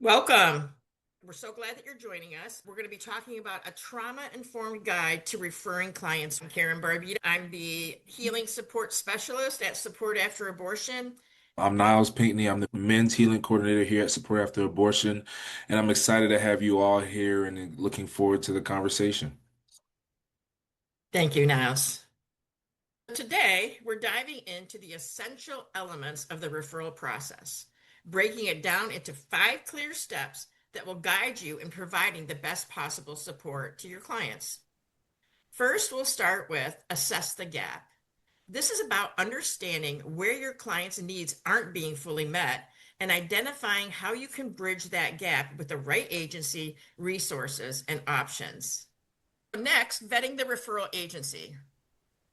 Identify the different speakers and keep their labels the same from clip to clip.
Speaker 1: Welcome. We're so glad that you're joining us. We're going to be talking about a trauma-informed guide to referring clients. I'm Karen Barbita. I'm the healing support specialist at Support After Abortion.
Speaker 2: I'm Niles Pinckney. I'm the men's healing coordinator here at Support After Abortion, and I'm excited to have you all here and looking forward to the conversation.
Speaker 1: Thank you, Niles. Today, we're diving into the essential elements of the referral process, breaking it down into 5 clear steps that will guide you in providing the best possible support to your clients. First, we'll start with assess the gap. This is about understanding where your client's needs aren't being fully met and identifying how you can bridge that gap with the right agency, resources, and options. Next, vetting the referral agency.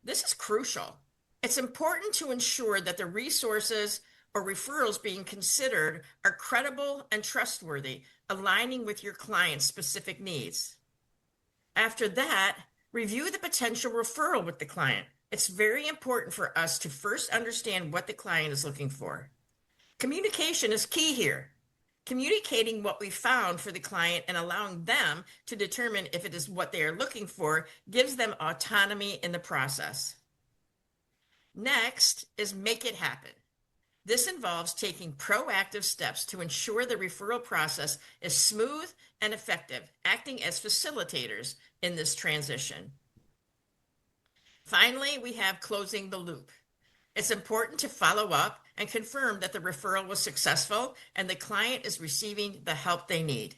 Speaker 1: This is crucial. It's important to ensure that the resources or referrals being considered are credible and trustworthy, aligning with your client's specific needs. After that, review the potential referral with the client. It's very important for us to first understand what the client is looking for. Communication is key here. Communicating what we found for the client and allowing them to determine if it is what they are looking for gives them autonomy in the process. Next is make it happen. This involves taking proactive steps to ensure the referral process is smooth and effective, acting as facilitators in this transition. Finally, we have closing the loop. It's important to follow up and confirm that the referral was successful and the client is receiving the help they need.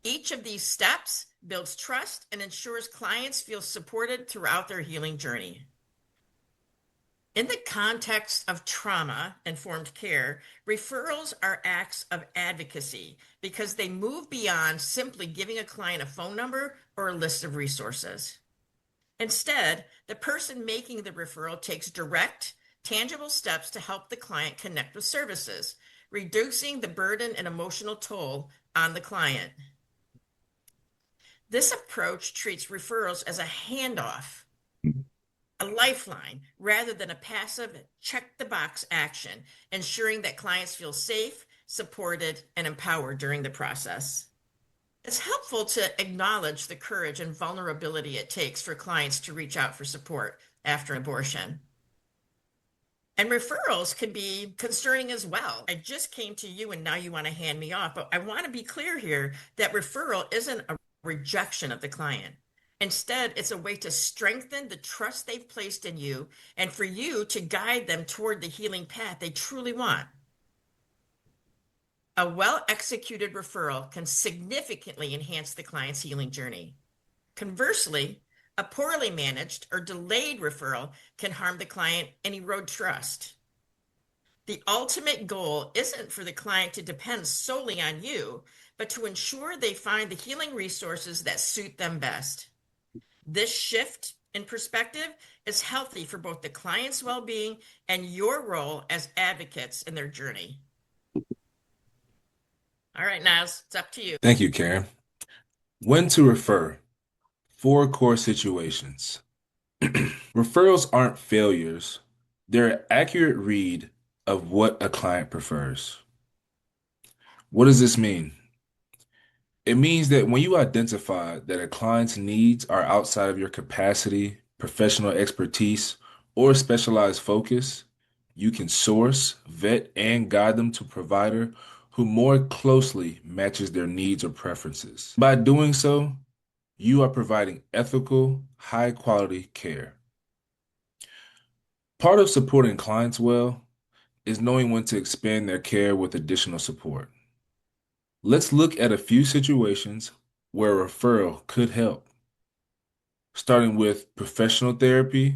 Speaker 1: Each of these steps builds trust and ensures clients feel supported throughout their healing journey. In the context of trauma-informed care, referrals are acts of advocacy because they move beyond simply giving a client a phone number or a list of resources. Instead, the person making the referral takes direct, tangible steps to help the client connect with services, reducing the burden and emotional toll on the client. This approach treats referrals as a handoff, a lifeline, rather than a passive check the box action, ensuring that clients feel safe, supported, and empowered during the process. It's helpful to acknowledge the courage and vulnerability it takes for clients to reach out for support after abortion. And referrals can be concerning as well. I just came to you and now you want to hand me off, but I want to be clear here that referral isn't a rejection of the client. Instead, it's a way to strengthen the trust they've placed in you and for you to guide them toward the healing path they truly want. A well-executed referral can significantly enhance the client's healing journey. Conversely, a poorly managed or delayed referral can harm the client and erode trust. The ultimate goal isn't for the client to depend solely on you, but to ensure they find the healing resources that suit them best. This shift in perspective is healthy for both the client's well-being and your role as advocates in their journey. All right, Niles, it's up to you.
Speaker 2: Thank you, Karen. When to refer. 4 core situations. Referrals aren't failures. They're an accurate read of what a client prefers. What does this mean? It means that when you identify that a client's needs are outside of your capacity, professional expertise, or specialized focus, you can source, vet, and guide them to a provider who more closely matches their needs or preferences. By doing so, you are providing ethical, high-quality care. Part of supporting clients well is knowing when to expand their care with additional support. Let's look at a few situations where a referral could help. Starting with professional therapy.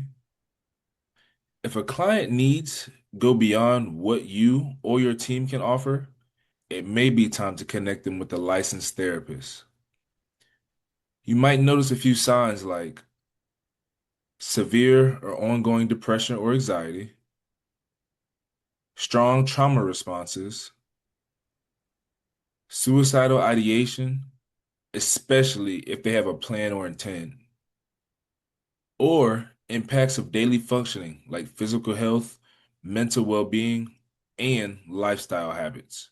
Speaker 2: If a client needs go beyond what you or your team can offer, it may be time to connect them with a licensed therapist. You might notice a few signs like severe or ongoing depression or anxiety, strong trauma responses, suicidal ideation, especially if they have a plan or intent, or impacts of daily functioning like physical health, mental well-being, and lifestyle habits.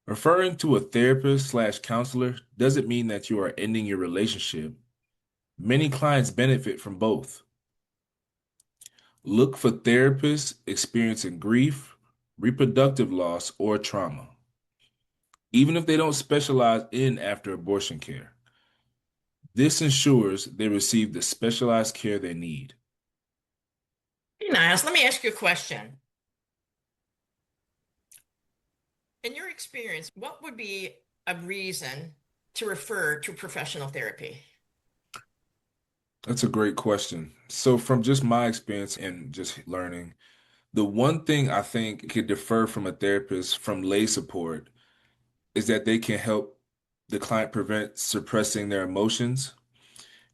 Speaker 2: Referring to a therapist slash counselor doesn't mean that you are ending your relationship. Many clients benefit from both. Look for therapists experiencing grief, reproductive loss, or trauma, even if they don't specialize in after abortion care. This ensures they receive the specialized care they need.
Speaker 1: Hey, Niles, let me ask you a question. In your experience, what would be a reason to refer to professional therapy?
Speaker 2: That's a great question. So, from just my experience and just learning, the one thing I think could differ from a therapist from lay support is that they can help the client prevent suppressing their emotions,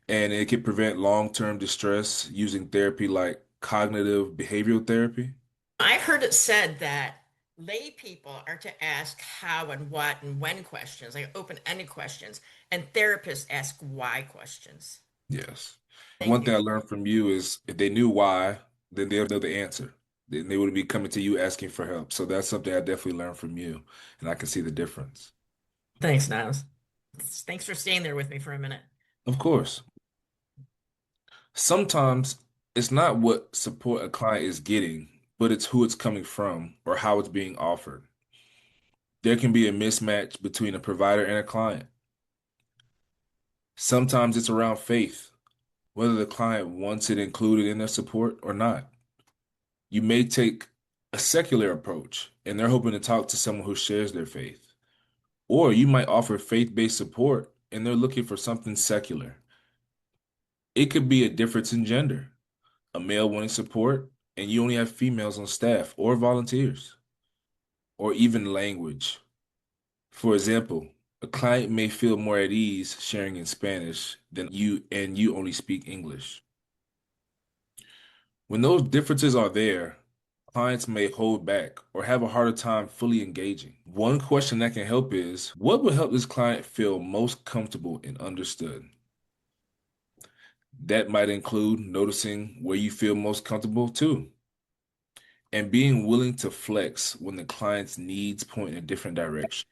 Speaker 2: and it can prevent long-term distress using therapy like cognitive behavioral therapy.
Speaker 1: I've heard it said that lay people are to ask how and what and when questions, like open-ended questions, and therapists ask why questions.
Speaker 2: Yes.
Speaker 1: Thank
Speaker 2: One
Speaker 1: you.
Speaker 2: thing I learned from you is if they knew why, then they'll know the answer. Then they wouldn't be coming to you asking for help. So that's something I definitely learned from you, and I can see the difference.
Speaker 1: Thanks, Niles. Thanks for staying there with me for a minute.
Speaker 2: Of course. Sometimes it's not what support a client is getting, but it's who it's coming from or how it's being offered. There can be a mismatch between a provider and a client. Sometimes it's around faith, whether the client wants it included in their support or not. You may take a secular approach and they're hoping to talk to someone who shares their faith. Or you might offer faith-based support and they're looking for something secular. It could be a difference in gender, a male wanting support, and you only have females on staff or volunteers, or even language. For example, a client may feel more at ease sharing in Spanish than you and you only speak English. When those differences are there, clients may hold back or have a harder time fully engaging. One question that can help is, what would help this client feel most comfortable and understood? That might include noticing where you feel most comfortable too, and being willing to flex when the client's needs point in a different direction.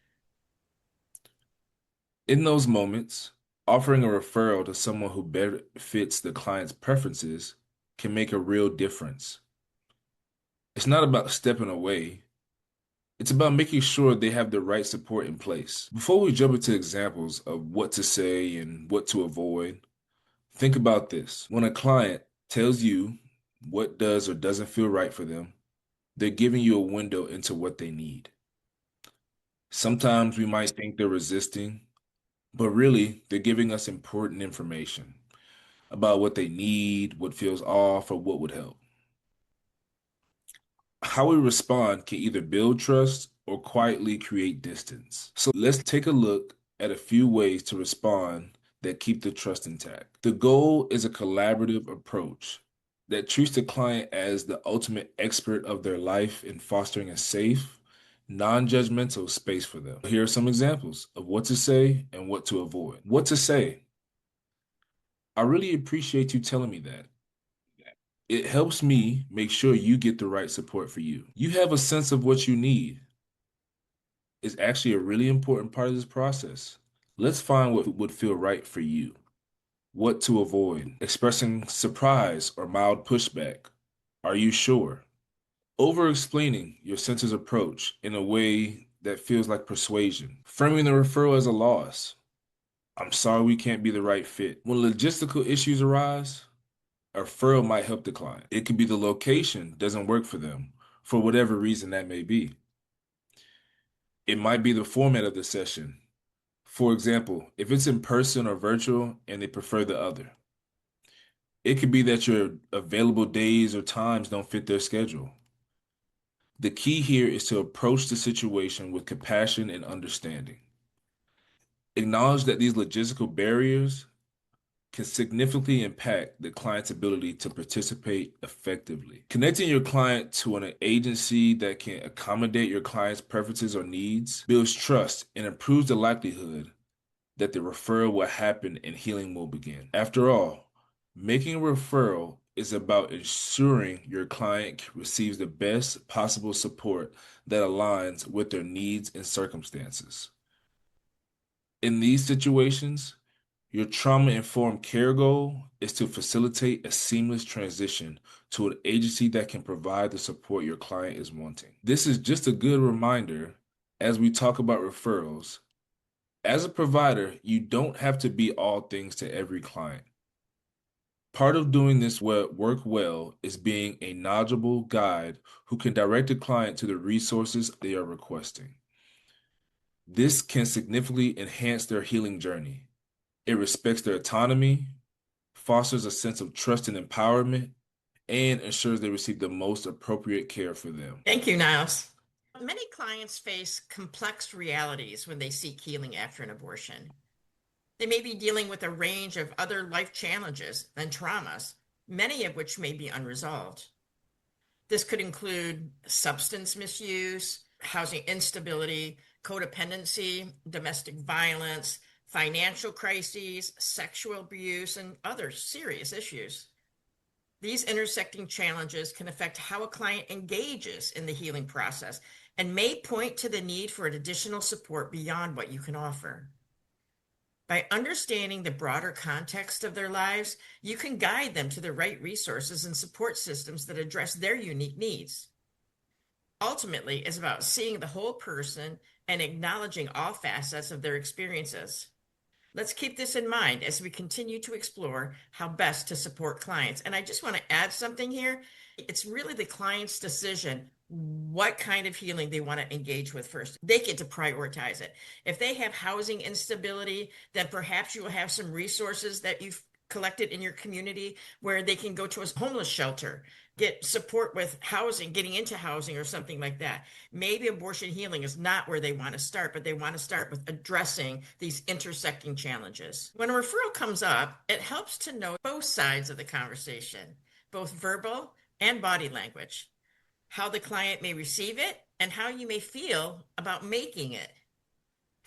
Speaker 2: In those moments, offering a referral to someone who better fits the client's preferences can make a real difference. It's not about stepping away. It's about making sure they have the right support in place. Before we jump into examples of what to say and what to avoid, think about this. When a client tells you what does or doesn't feel right for them, they're giving you a window into what they need. Sometimes we might think they're resisting, but really they're giving us important information about what they need, what feels off, or what would help. How we respond can either build trust or quietly create distance. So let's take a look at a few ways to respond that keep the trust intact. The goal is a collaborative approach that treats the client as the ultimate expert of their life in fostering a safe, non-judgmental space for them. Here are some examples of what to say and what to avoid. What to say. I really appreciate you telling me that. It helps me make sure you get the right support for you. You have a sense of what you need. Is actually a really important part of this process. Let's find what would feel right for you. What to avoid. Expressing surprise or mild pushback. Are you sure? Over explaining your sensor's approach in a way that feels like persuasion. Framing the referral as a loss. I'm sorry we can't be the right fit. When logistical issues arise, a referral might help the client. It could be the location doesn't work for them, for whatever reason that may be. It might be the format of the session. For example, if it's in person or virtual and they prefer the other. It could be that your available days or times don't fit their schedule. The key here is to approach the situation with compassion and understanding. Acknowledge that these logistical barriers can significantly impact the client's ability to participate effectively. Connecting your client to an agency that can accommodate your client's preferences or needs builds trust and improves the likelihood that the referral will happen and healing will begin. After all, making a referral is about ensuring your client receives the best possible support that aligns with their needs and circumstances. In these situations, your trauma-informed care goal is to facilitate a seamless transition to an agency that can provide the support your client is wanting. This is just a good reminder as we talk about referrals. As a provider, you don't have to be all things to every client. Part of doing this work well is being a knowledgeable guide who can direct a client to the resources they are requesting. This can significantly enhance their healing journey. It respects their autonomy, fosters a sense of trust and empowerment, and ensures they receive the most appropriate care for them.
Speaker 1: Thank you, Niles. Many clients face complex realities when they seek healing after an abortion. They may be dealing with a range of other life challenges and traumas, many of which may be unresolved. This could include substance misuse, housing instability, codependency, domestic violence, financial crises, sexual abuse, and other serious issues. These intersecting challenges can affect how a client engages in the healing process and may point to the need for additional support beyond what you can offer. By understanding the broader context of their lives, you can guide them to the right resources and support systems that address their unique needs. Ultimately, it's about seeing the whole person and acknowledging all facets of their experiences. Let's keep this in mind as we continue to explore how best to support clients. And I just want to add something here. It's really the client's decision what kind of healing they want to engage with first. They get to prioritize it. If they have housing instability, then perhaps you will have some resources that you've collected in your community where they can go to a homeless shelter, get support with housing, getting into housing or something like that. Maybe abortion healing is not where they want to start, but they want to start with addressing these intersecting challenges. When a referral comes up, it helps to know both sides of the conversation, both verbal and body language, how the client may receive it and how you may feel about making it.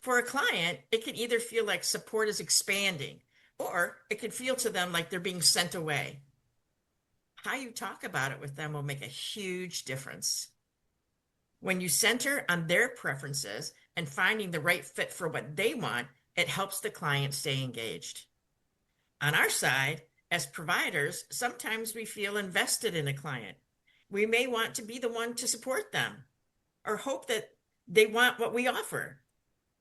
Speaker 1: For a client, it can either feel like support is expanding, or it could feel to them like they're being sent away. How you talk about it with them will make a huge difference. When you center on their preferences and finding the right fit for what they want, it helps the client stay engaged. On our side, as providers, sometimes we feel invested in a client. We may want to be the one to support them or hope that they want what we offer.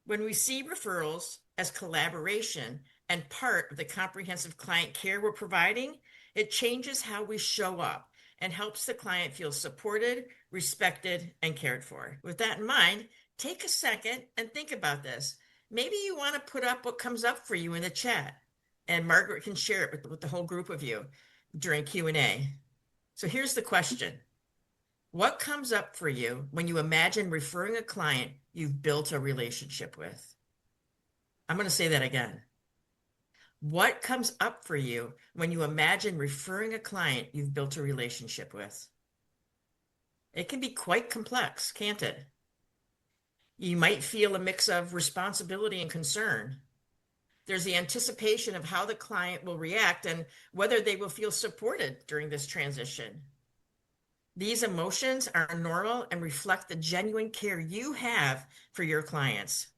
Speaker 1: When we see referrals as collaboration and part of the comprehensive client care we're providing, it changes how we show up and helps the client feel supported, respected, and cared for. With that in mind, take a second and think about this. Maybe you want to put up what comes up for you in the chat, and Margaret can share it with the whole group of you during Q&A. So here's the question. What comes up for you when you imagine referring a client you've built a relationship with? I'm going to say that again. What comes up for you when you imagine referring a client you've built a relationship with? It can be quite complex, can't it? You might feel a mix of responsibility and concern. There's the anticipation of how the client will react and whether they will feel supported during this transition. These emotions are normal and reflect the genuine care you have for your clients.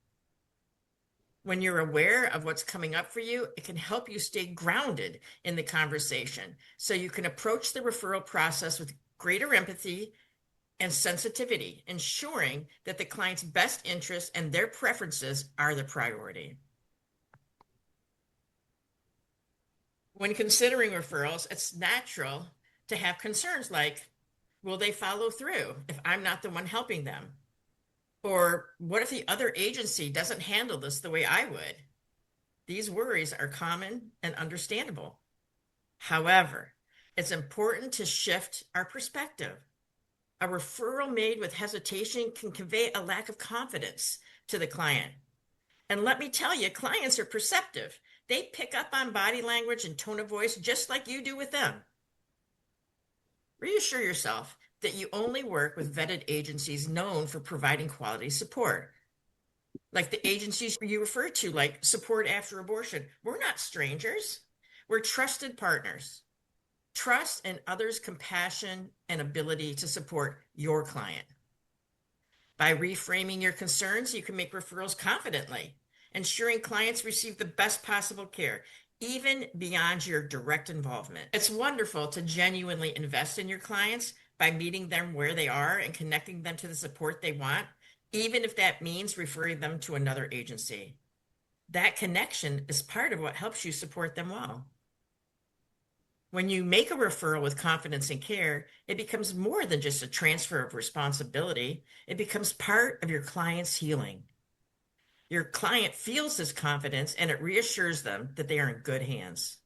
Speaker 1: When you're aware of what's coming up for you, it can help you stay grounded in the conversation so you can approach the referral process with greater empathy and sensitivity, ensuring that the client's best interests and their preferences are the priority. When considering referrals, it's natural to have concerns like, will they follow through if I'm not the one helping them? Or what if the other agency doesn't handle this the way I would? These worries are common and understandable. However, it's important to shift our perspective. A referral made with hesitation can convey a lack of confidence to the client. And let me tell you, clients are perceptive. They pick up on body language and tone of voice just like you do with them. Reassure yourself that you only work with vetted agencies known for providing quality support. Like the agencies you refer to, like Support After Abortion. We're not strangers. We're trusted partners. Trust in others' compassion and ability to support your client. By reframing your concerns, you can make referrals confidently, ensuring clients receive the best possible care, even beyond your direct involvement. It's wonderful to genuinely invest in your clients by meeting them where they are and connecting them to the support they want, even if that means referring them to another agency. That connection is part of what helps you support them well. When you make a referral with confidence and care, it becomes more than just a transfer of responsibility. It becomes part of your client's healing. Your client feels this confidence and it reassures them that they are in good hands.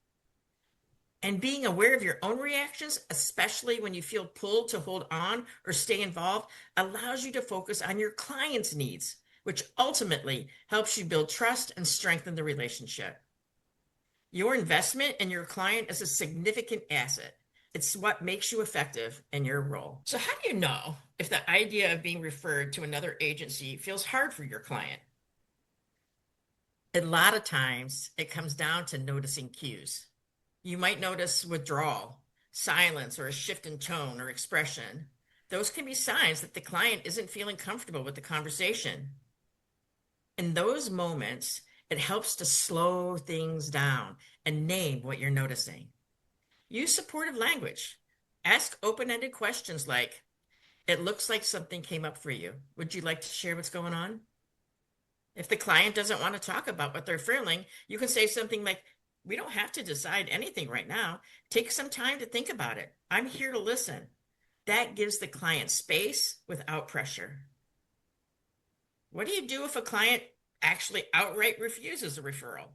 Speaker 1: And being aware of your own reactions, especially when you feel pulled to hold on or stay involved, allows you to focus on your client's needs, which ultimately helps you build trust and strengthen the relationship. Your investment in your client is a significant asset. It's what makes you effective in your role. So, how do you know if the idea of being referred to another agency feels hard for your client? A lot of times, it comes down to noticing cues. You might notice withdrawal, silence, or a shift in tone or expression. Those can be signs that the client isn't feeling comfortable with the conversation. In those moments, it helps to slow things down and name what you're noticing. Use supportive language. Ask open-ended questions like, "It looks like something came up for you. Would you like to share what's going on?" If the client doesn't want to talk about what they're feeling, you can say something like, "We don't have to decide anything right now. Take some time to think about it. I'm here to listen." That gives the client space without pressure. What do you do if a client actually outright refuses a referral?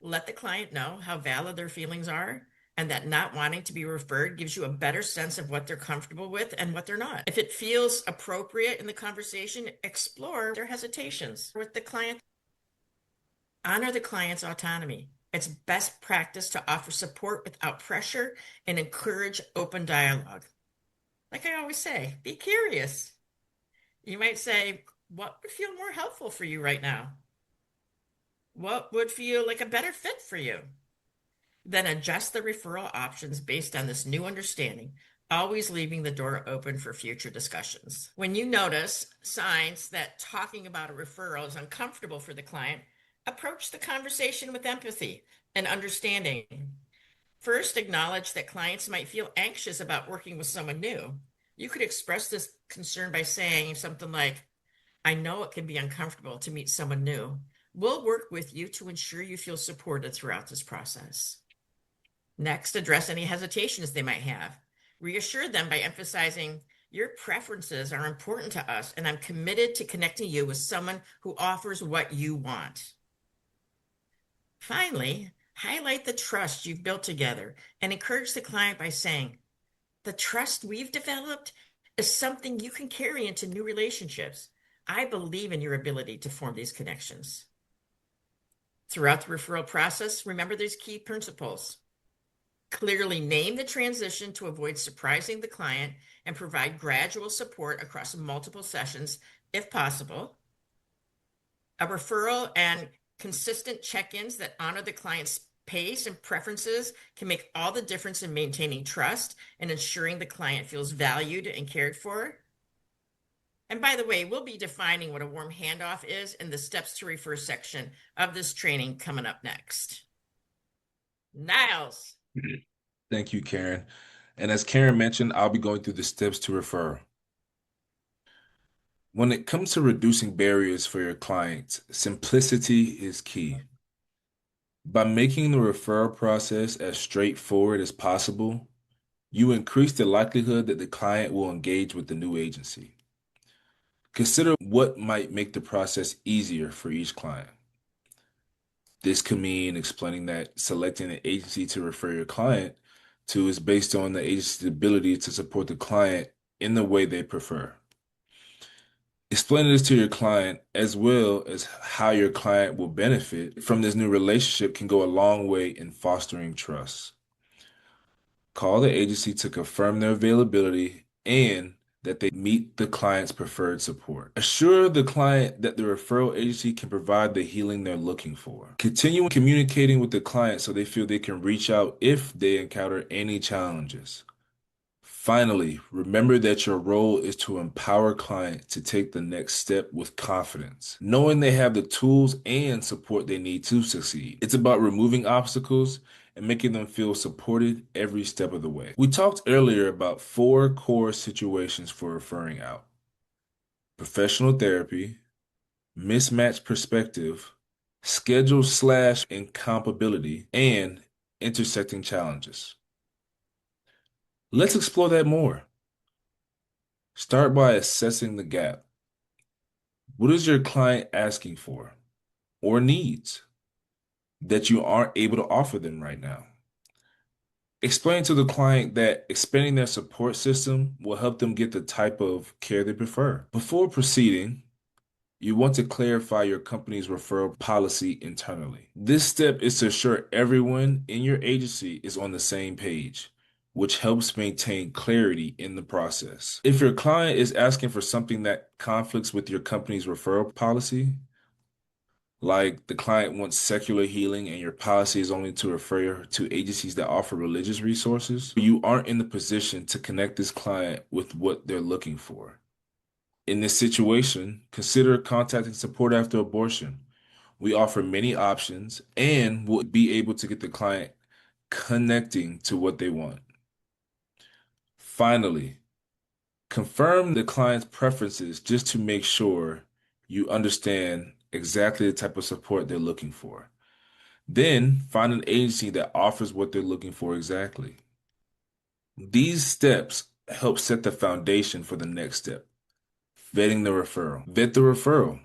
Speaker 1: Let the client know how valid their feelings are and that not wanting to be referred gives you a better sense of what they're comfortable with and what they're not. If it feels appropriate in the conversation, explore their hesitations with the client. Honor the client's autonomy. It's best practice to offer support without pressure and encourage open dialogue. Like I always say, be curious. You might say, "What would feel more helpful for you right now? What would feel like a better fit for you?" Then adjust the referral options based on this new understanding, always leaving the door open for future discussions. When you notice signs that talking about a referral is uncomfortable for the client, approach the conversation with empathy and understanding. First, acknowledge that clients might feel anxious about working with someone new. You could express this concern by saying something like, "I know it can be uncomfortable to meet someone new. We'll work with you to ensure you feel supported throughout this process." Next, address any hesitations they might have. Reassure them by emphasizing, "Your preferences are important to us, and I'm committed to connecting you with someone who offers what you want." Finally, highlight the trust you've built together and encourage the client by saying, "The trust we've developed is something you can carry into new relationships. I believe in your ability to form these connections." Throughout the referral process, remember these key principles. Clearly name the transition to avoid surprising the client and provide gradual support across multiple sessions if possible. A referral and consistent check-ins that honor the client's pace and preferences can make all the difference in maintaining trust and ensuring the client feels valued and cared for. And by the way, we'll be defining what a warm handoff is in the steps to refer section of this training coming up next. Niles.
Speaker 2: Thank you, Karen. And as Karen mentioned, I'll be going through the steps to refer. When it comes to reducing barriers for your clients, simplicity is key. By making the referral process as straightforward as possible, you increase the likelihood that the client will engage with the new agency. Consider what might make the process easier for each client. This could mean explaining that selecting an agency to refer your client to is based on the agency's ability to support the client in the way they prefer. Explaining this to your client as well as how your client will benefit from this new relationship can go a long way in fostering trust. Call the agency to confirm their availability and that they meet the client's preferred support. Assure the client that the referral agency can provide the healing they're looking for. Continue communicating with the client so they feel they can reach out if they encounter any challenges. Finally, remember that your role is to empower clients to take the next step with confidence, knowing they have the tools and support they need to succeed. It's about removing obstacles and making them feel supported every step of the way. We talked earlier about four core situations for referring out: professional therapy, mismatched perspective, schedule/incompatibility, and intersecting challenges. Let's explore that more. Start by assessing the gap. What is your client asking for or needs that you aren't able to offer them right now? Explain to the client that expanding their support system will help them get the type of care they prefer. Before proceeding, you want to clarify your company's referral policy internally. This step is to ensure everyone in your agency is on the same page, which helps maintain clarity in the process. If your client is asking for something that conflicts with your company's referral policy, like the client wants secular healing and your policy is only to refer to agencies that offer religious resources, you aren't in the position to connect this client with what they're looking for. In this situation, consider contacting support after abortion. We offer many options and will be able to get the client connecting to what they want. Finally, confirm the client's preferences just to make sure you understand exactly the type of support they're looking for. Then find an agency that offers what they're looking for exactly. These steps help set the foundation for the next step, vetting the referral. Vet the referral.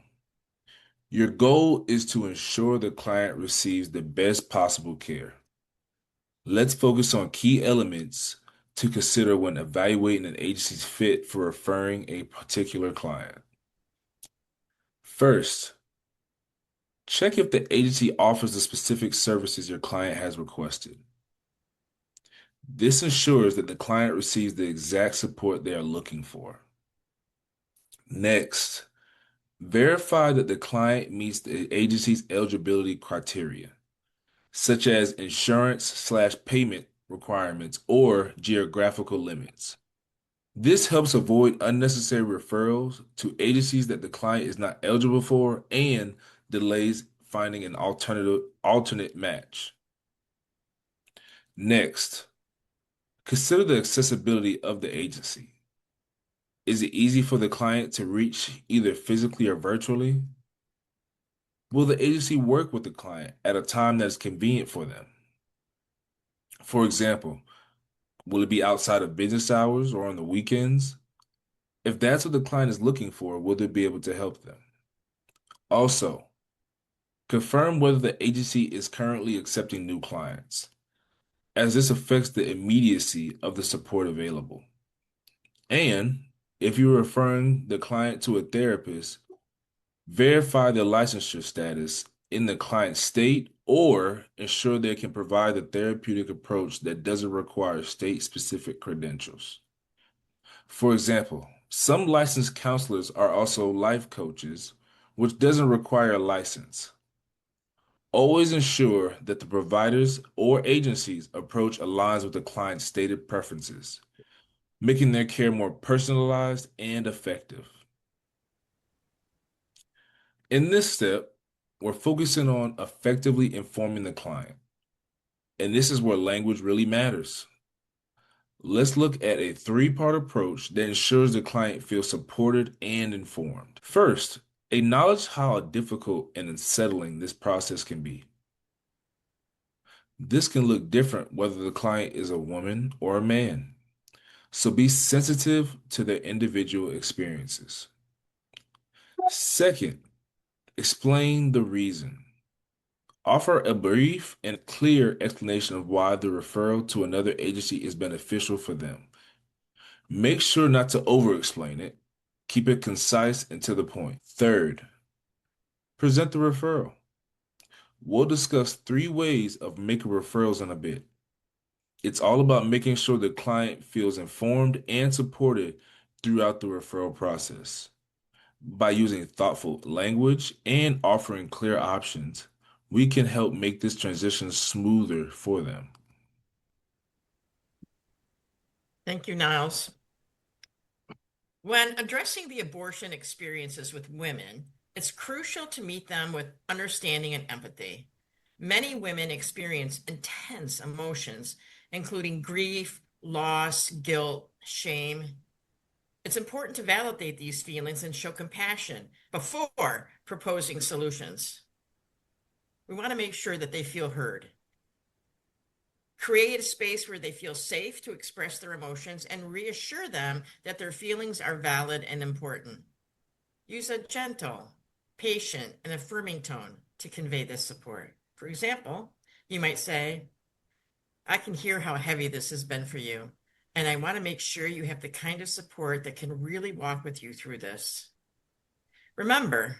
Speaker 2: Your goal is to ensure the client receives the best possible care. Let's focus on key elements to consider when evaluating an agency's fit for referring a particular client. First, check if the agency offers the specific services your client has requested. This ensures that the client receives the exact support they are looking for. Next, verify that the client meets the agency's eligibility criteria, such as insurance/payment requirements or geographical limits. This helps avoid unnecessary referrals to agencies that the client is not eligible for and delays finding an alternate match. Next, consider the accessibility of the agency. Is it easy for the client to reach either physically or virtually? Will the agency work with the client at a time that is convenient for them? For example, will it be outside of business hours or on the weekends? If that's what the client is looking for, will they be able to help them? Also, confirm whether the agency is currently accepting new clients, as this affects the immediacy of the support available. And if you're referring the client to a therapist, verify their licensure status in the client's state or ensure they can provide the therapeutic approach that doesn't require state-specific credentials. For example, some licensed counselors are also life coaches, which doesn't require a license. Always ensure that the providers or agency's approach aligns with the client's stated preferences, making their care more personalized and effective. In this step, we're focusing on effectively informing the client, and this is where language really matters. Let's look at a three-part approach that ensures the client feels supported and informed. First, acknowledge how difficult and unsettling this process can be. This can look different whether the client is a woman or a man, so be sensitive to their individual experiences. Second, explain the reason. Offer a brief and clear explanation of why the referral to another agency is beneficial for them. Make sure not to over-explain it. Keep it concise and to the point. Third, present the referral. We'll discuss three ways of making referrals in a bit. It's all about making sure the client feels informed and supported throughout the referral process. By using thoughtful language and offering clear options, we can help make this transition smoother for them.
Speaker 1: Thank you, Niles. When addressing the abortion experiences with women, it's crucial to meet them with understanding and empathy. Many women experience intense emotions, including grief, loss, guilt, shame. It's important to validate these feelings and show compassion before proposing solutions. We want to make sure that they feel heard. Create a space where they feel safe to express their emotions and reassure them that their feelings are valid and important. Use a gentle, patient, and affirming tone to convey this support. For example, you might say, I can hear how heavy this has been for you, and I want to make sure you have the kind of support that can really walk with you through this. Remember,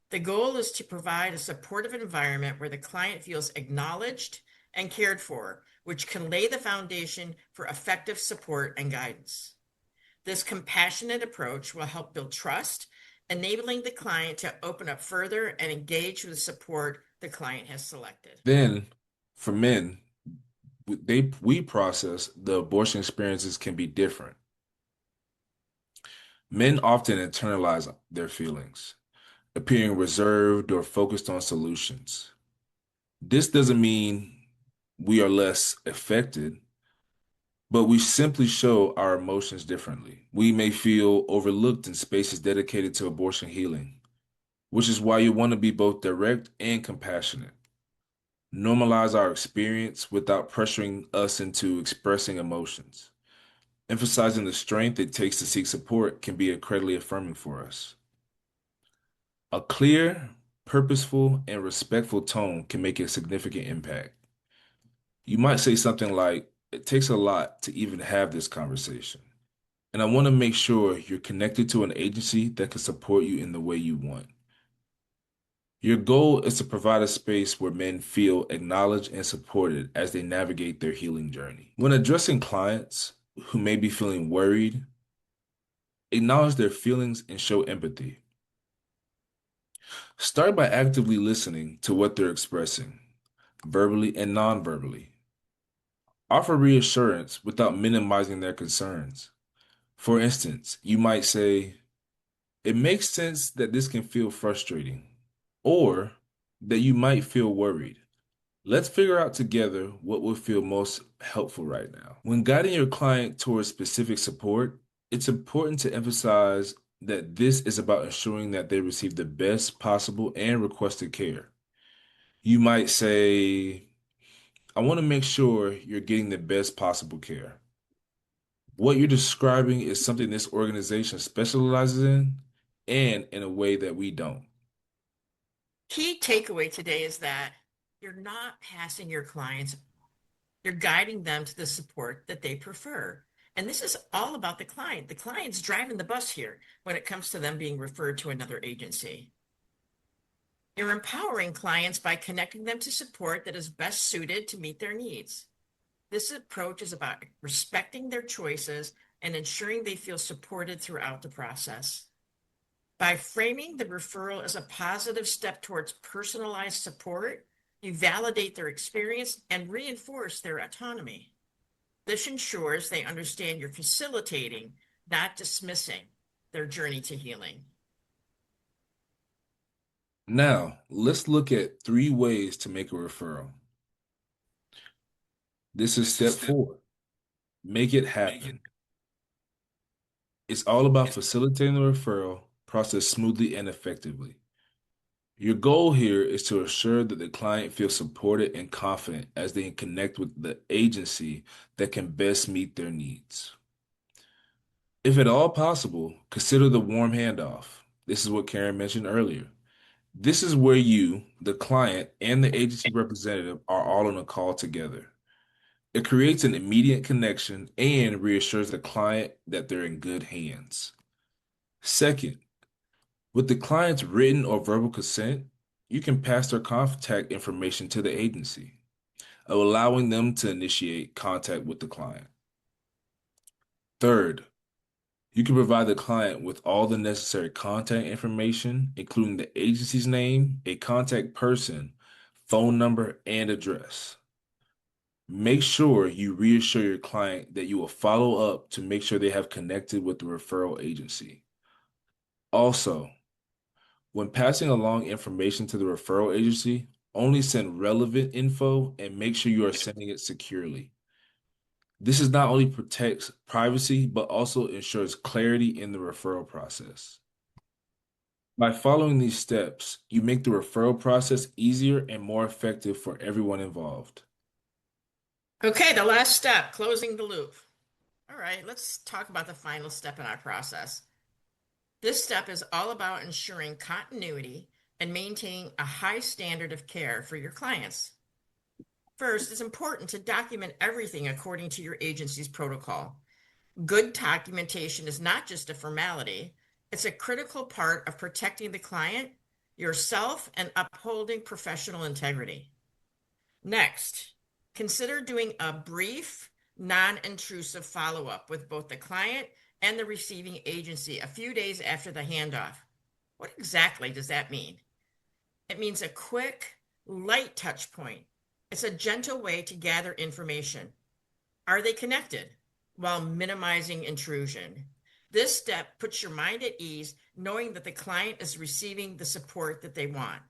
Speaker 1: the goal is to provide a supportive environment where the client feels acknowledged and cared for, which can lay the foundation for effective support and guidance. This compassionate approach will help build trust, enabling the client to open up further and engage with the support the client has selected.
Speaker 2: Then, for men, we process the abortion experiences can be different. Men often internalize their feelings, appearing reserved or focused on solutions. This doesn't mean we are less affected, but we simply show our emotions differently. We may feel overlooked in spaces dedicated to abortion healing, which is why you want to be both direct and compassionate. Normalize our experience without pressuring us into expressing emotions. Emphasizing the strength it takes to seek support can be incredibly affirming for us. A clear, purposeful, and respectful tone can make a significant impact. You might say something like, it takes a lot to even have this conversation, and I want to make sure you're connected to an agency that can support you in the way you want. Your goal is to provide a space where men feel acknowledged and supported as they navigate their healing journey. When addressing clients who may be feeling worried, acknowledge their feelings and show empathy. Start by actively listening to what they're expressing, verbally and non-verbally. Offer reassurance without minimizing their concerns. For instance, you might say, it makes sense that this can feel frustrating, or that you might feel worried. Let's figure out together what will feel most helpful right now. When guiding your client towards specific support, it's important to emphasize that this is about ensuring that they receive the best possible and requested care. You might say, I want to make sure you're getting the best possible care. What you're describing is something this organization specializes in, and in a way that we don't.
Speaker 1: Key takeaway today is that you're not passing your clients, you're guiding them to the support that they prefer. And this is all about the client. The client's driving the bus here when it comes to them being referred to another agency. You're empowering clients by connecting them to support that is best suited to meet their needs. This approach is about respecting their choices and ensuring they feel supported throughout the process. By framing the referral as a positive step towards personalized support, you validate their experience and reinforce their autonomy. This ensures they understand you're facilitating, not dismissing, their journey to healing.
Speaker 2: Now, let's look at 3 ways to make a referral. This is step 4. Make it happen. It's all about facilitating the referral process smoothly and effectively. Your goal here is to assure that the client feels supported and confident as they connect with the agency that can best meet their needs. If at all possible, consider the warm handoff. This is what Karen mentioned earlier. This is where you, the client, and the agency representative are all on a call together. It creates an immediate connection and reassures the client that they're in good hands. Second, with the client's written or verbal consent, you can pass their contact information to the agency, allowing them to initiate contact with the client. Third, you can provide the client with all the necessary contact information, including the agency's name, a contact person, phone number, and address. Make sure you reassure your client that you will follow up to make sure they have connected with the referral agency. Also, when passing along information to the referral agency, only send relevant info and make sure you are sending it securely. This is not only protects privacy, but also ensures clarity in the referral process. By following these steps, you make the referral process easier and more effective for everyone involved.
Speaker 1: Okay, the last step, closing the loop. All right, let's talk about the final step in our process. This step is all about ensuring continuity and maintaining a high standard of care for your clients. First, it's important to document everything according to your agency's protocol. Good documentation is not just a formality, it's a critical part of protecting the client, yourself, and upholding professional integrity. Next, consider doing a brief, non-intrusive follow-up with both the client and the receiving agency a few days after the handoff. What exactly does that mean? It means a quick, light touch point. It's a gentle way to gather information. Are they connected? While minimizing intrusion. This step puts your mind at ease, knowing that the client is receiving the support that they want.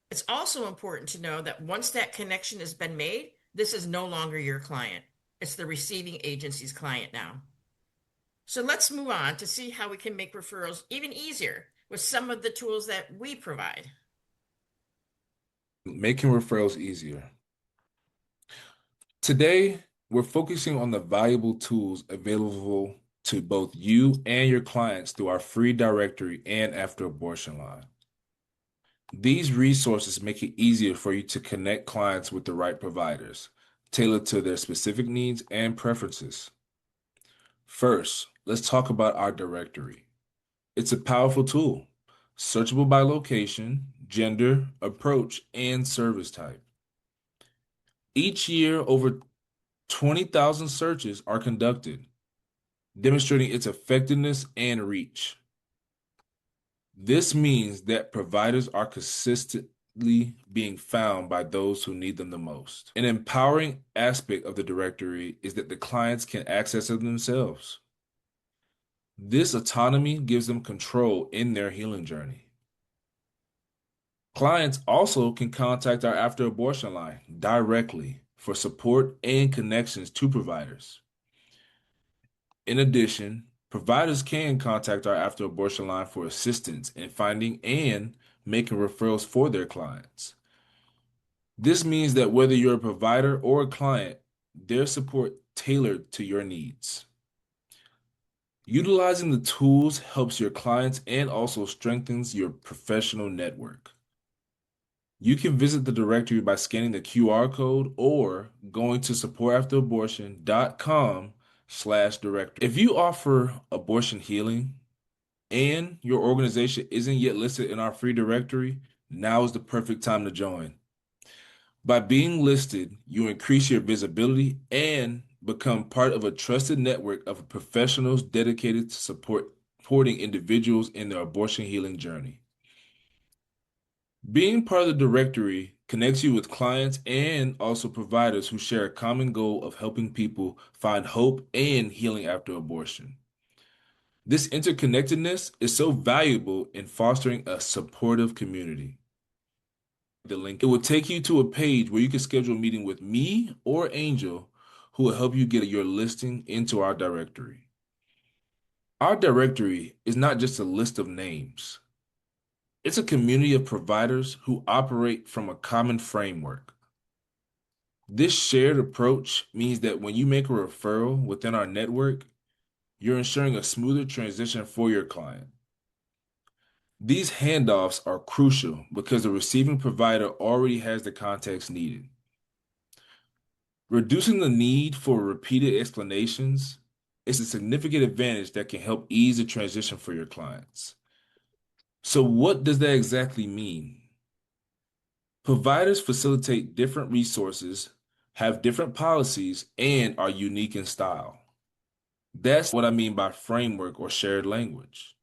Speaker 1: It's also important to know that once that connection has been made, this is no longer your client. It's the receiving agency's client now. So let's move on to see how we can make referrals even easier with some of the tools that we provide.
Speaker 2: Making referrals easier. Today, we're focusing on the valuable tools available to both you and your clients through our free directory and after abortion line. These resources make it easier for you to connect clients with the right providers, tailored to their specific needs and preferences. First, let's talk about our directory. It's a powerful tool, searchable by location, gender, approach, and service type. Each year, over 20,000 searches are conducted, demonstrating its effectiveness and reach. This means that providers are consistently being found by those who need them the most. An empowering aspect of the directory is that the clients can access it themselves. This autonomy gives them control in their healing journey. Clients also can contact our after abortion line directly for support and connections to providers. In addition, providers can contact our after abortion line for assistance in finding and making referrals for their clients. This means that whether you're a provider or a client, their support tailored to your needs. Utilizing the tools helps your clients and also strengthens your professional network. You can visit the directory by scanning the QR code or going to supportafterabortion.com/directory. If you offer abortion healing and your organization isn't yet listed in our free directory, now is the perfect time to join. By being listed, you increase your visibility and become part of a trusted network of professionals dedicated to supporting individuals in their abortion healing journey. Being part of the directory connects you with clients and also providers who share a common goal of helping people find hope and healing after abortion. This interconnectedness is so valuable in fostering a supportive community. The link, it will take you to a page where you can schedule a meeting with me or Angel, who will help you get your listing into our directory. Our directory is not just a list of names. It's a community of providers who operate from a common framework. This shared approach means that when you make a referral within our network, you're ensuring a smoother transition for your client. These handoffs are crucial because the receiving provider already has the context needed. Reducing the need for repeated explanations is a significant advantage that can help ease the transition for your clients. So, what does that exactly mean? Providers facilitate different resources, have different policies, and are unique in style. That's what I mean by framework or shared language.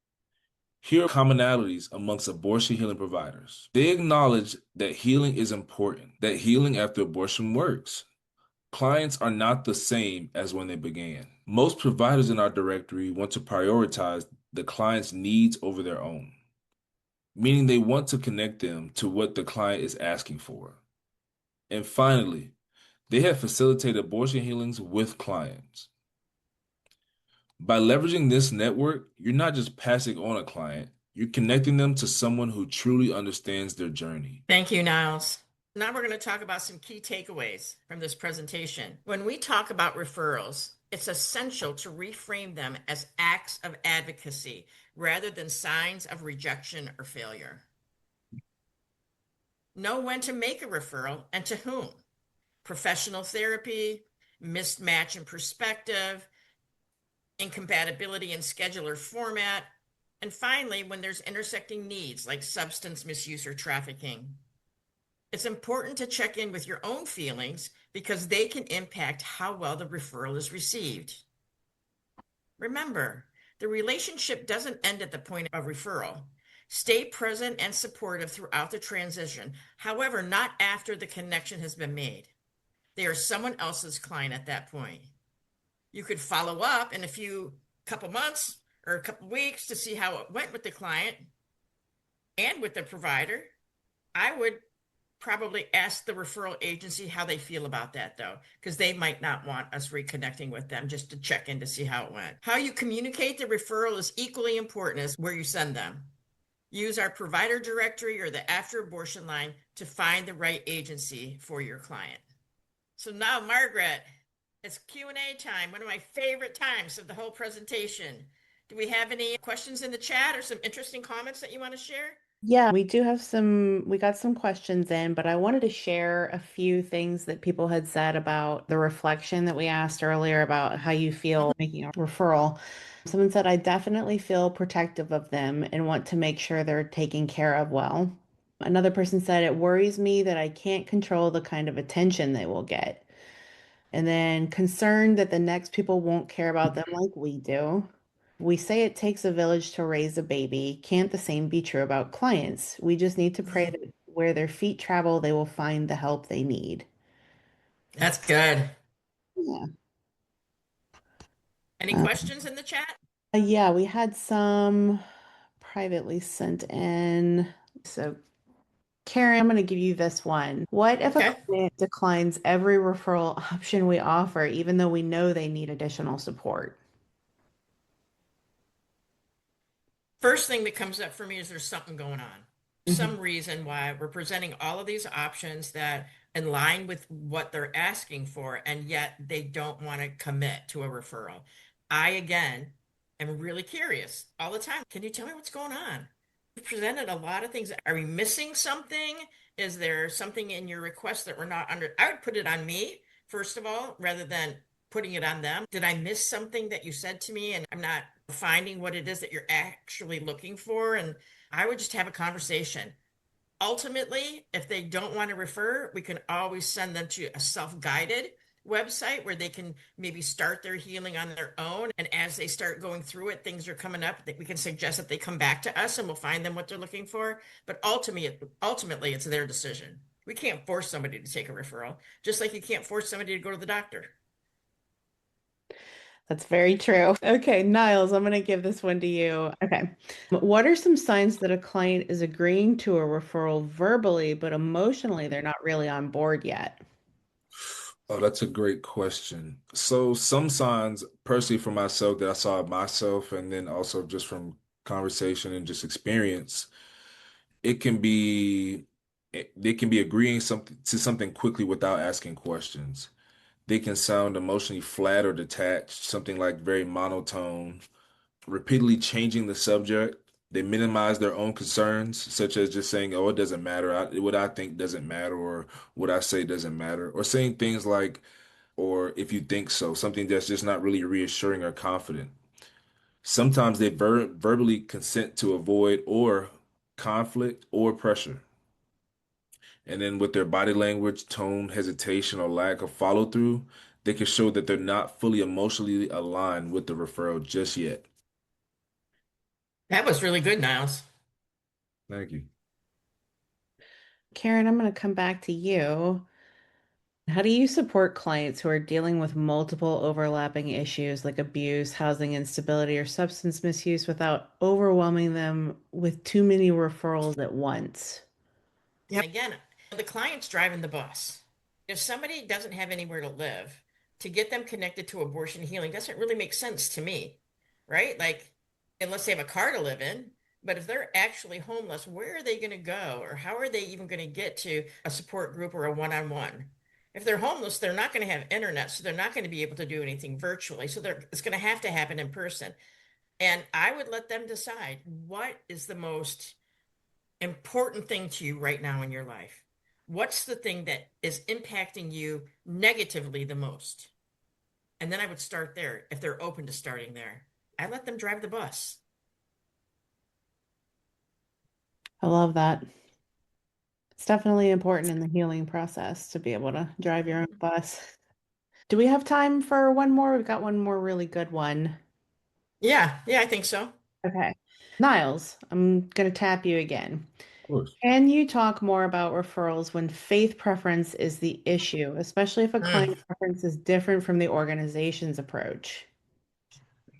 Speaker 2: Here are commonalities amongst abortion healing providers. They acknowledge that healing is important, that healing after abortion works. Clients are not the same as when they began. Most providers in our directory want to prioritize the client's needs over their own, meaning they want to connect them to what the client is asking for. And finally, they have facilitated abortion healings with clients. By leveraging this network, you're not just passing on a client, you're connecting them to someone who truly understands their journey.
Speaker 1: Thank you, Niles. Now we're going to talk about some key takeaways from this presentation. When we talk about referrals, it's essential to reframe them as acts of advocacy rather than signs of rejection or failure. Know when to make a referral and to whom. Professional therapy, mismatch in perspective, incompatibility in scheduler format, and finally, when there's intersecting needs like substance misuse or trafficking. It's important to check in with your own feelings because they can impact how well the referral is received. Remember, the relationship doesn't end at the point of referral. Stay present and supportive throughout the transition, however, not after the connection has been made. They are someone else's client at that point. You could follow up in couple months or a couple weeks to see how it went with the client and with the provider. I would probably ask the referral agency how they feel about that, though, because they might not want us reconnecting with them just to check in to see how it went. How you communicate the referral is equally important as where you send them. Use our provider directory or the after abortion line to find the right agency for your client. So now, Margaret, it's Q&A time, one of my favorite times of the whole presentation. Do we have any questions in the chat or some interesting comments that you want to share?
Speaker 3: Yeah, we got some questions in, but I wanted to share a few things that people had said about the reflection that we asked earlier about how you feel making a referral. Someone said, I definitely feel protective of them and want to make sure they're taken care of well. Another person said, it worries me that I can't control the kind of attention they will get. And then concerned that the next people won't care about them like we do. We say it takes a village to raise a baby. Can't the same be true about clients? We just need to pray that where their feet travel, they will find the help they need.
Speaker 1: That's good.
Speaker 3: Yeah.
Speaker 1: Any questions in the chat?
Speaker 3: Yeah, we had some privately sent in. So, Karen, I'm going to give you this one. What if a
Speaker 1: Okay.
Speaker 3: client declines every referral option we offer, even though we know they need additional support?
Speaker 1: First thing that comes up for me is there's something going on.
Speaker 3: Mhm.
Speaker 1: Some reason why we're presenting all of these options that in line with what they're asking for, and yet they don't want to commit to a referral. I, again, am really curious all the time. Can you tell me what's going on? We've presented a lot of things. Are we missing something? Is there something in your request that we're not under? I would put it on me, first of all, rather than putting it on them. Did I miss something that you said to me and I'm not finding what it is that you're actually looking for? And I would just have a conversation. Ultimately, if they don't want to refer, we can always send them to a self-guided website where they can maybe start their healing on their own. And as they start going through it, things are coming up that we can suggest that they come back to us and we'll find them what they're looking for. But ultimately, it's their decision. We can't force somebody to take a referral, just like you can't force somebody to go to the doctor.
Speaker 3: That's very true. Okay, Niles, I'm going to give this one to you. Okay. What are some signs that a client is agreeing to a referral verbally, but emotionally they're not really on board yet?
Speaker 2: Oh, that's a great question. So some signs, personally for myself, that I saw myself, and then also just from conversation and just experience, it can be they can be agreeing something to something quickly without asking questions. They can sound emotionally flat or detached, something like very monotone, repeatedly changing the subject. They minimize their own concerns, such as just saying, "Oh, it doesn't matter. What I think doesn't matter," or "What I say doesn't matter," or saying things like, "Or if you think so," something that's just not really reassuring or confident. Sometimes they verbally consent to avoid or conflict or pressure. And then with their body language, tone, hesitation, or lack of follow through, they can show that they're not fully emotionally aligned with the referral just yet.
Speaker 1: That was really good, Niles.
Speaker 2: Thank you.
Speaker 3: Karen, I'm going to come back to you. How do you support clients who are dealing with multiple overlapping issues like abuse, housing instability, or substance misuse without overwhelming them with too many referrals at once?
Speaker 1: Yeah. Again, the client's driving the bus. If somebody doesn't have anywhere to live, to get them connected to abortion healing doesn't really make sense to me, right? Like, unless they have a car to live in, but if they're actually homeless, where are they going to go? Or how are they even going to get to a support group or a one-on-one? If they're homeless, they're not going to have internet, so they're not going to be able to do anything virtually. So it's going to have to happen in person. And I would let them decide what is the most important thing to you right now in your life? What's the thing that is impacting you negatively the most? And then I would start there if they're open to starting there. I let them drive the bus.
Speaker 3: I love that. It's definitely important in the healing process to be able to drive your own bus. Do we have time for one more? We've got one more really good one.
Speaker 1: Yeah, yeah, I think so.
Speaker 3: Okay. Niles, I'm going to tap you again.
Speaker 2: Of course.
Speaker 3: Can you talk more about referrals when faith preference is the issue, especially if a
Speaker 1: Mm.
Speaker 3: client preference is different from the organization's approach?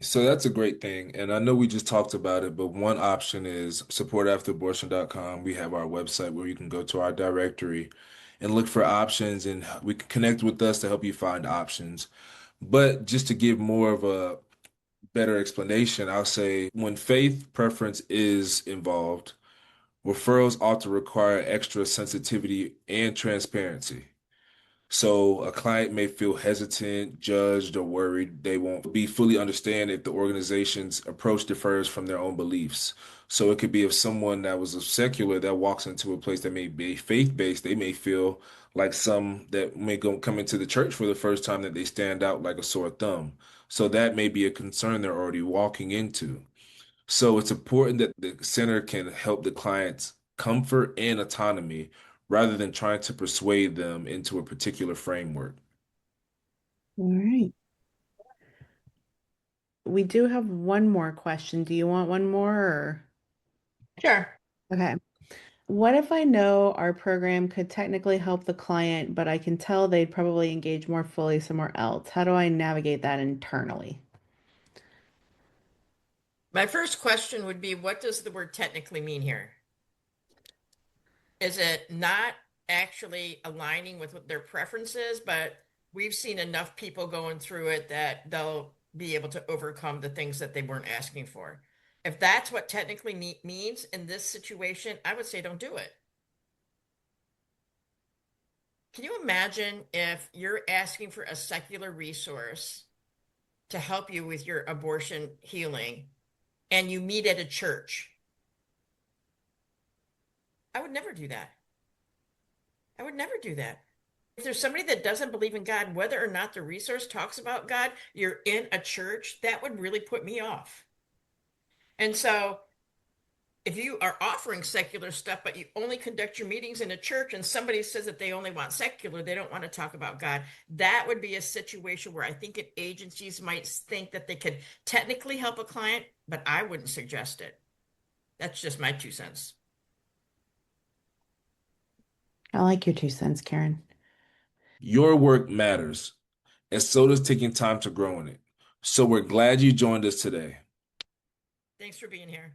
Speaker 2: So that's a great thing. And I know we just talked about it, but one option is supportafterabortion.com. We have our website where you can go to our directory and look for options, and we can connect with us to help you find options. But just to give more of a better explanation, I'll say when faith preference is involved, referrals ought to require extra sensitivity and transparency. So a client may feel hesitant, judged, or worried they won't be fully understand if the organization's approach differs from their own beliefs. So it could be if someone that was a secular that walks into a place that may be faith-based, they may feel like some that may go come into the church for the first time that they stand out like a sore thumb. So that may be a concern they're already walking into. So it's important that the center can help the client's comfort and autonomy rather than trying to persuade them into a particular framework.
Speaker 3: All right. We do have one more question. Do you want one more or?
Speaker 1: Sure.
Speaker 3: Okay. What if I know our program could technically help the client, but I can tell they'd probably engage more fully somewhere else? How do I navigate that internally?
Speaker 1: My first question would be, what does the word technically mean here? Is it not actually aligning with what their preference is, but we've seen enough people going through it that they'll be able to overcome the things that they weren't asking for. If that's what technically means in this situation, I would say don't do it. Can you imagine if you're asking for a secular resource to help you with your abortion healing and you meet at a church? I would never do that. I would never do that. If there's somebody that doesn't believe in God, whether or not the resource talks about God, you're in a church, that would really put me off. And so if you are offering secular stuff, but you only conduct your meetings in a church and somebody says that they only want secular, they don't want to talk about God, that would be a situation where I think agencies might think that they could technically help a client, but I wouldn't suggest it. That's just my 2 cents.
Speaker 3: I like your 2 cents, Karen.
Speaker 2: Your work matters, and so does taking time to grow in it. So we're glad you joined us today.
Speaker 1: Thanks for being here.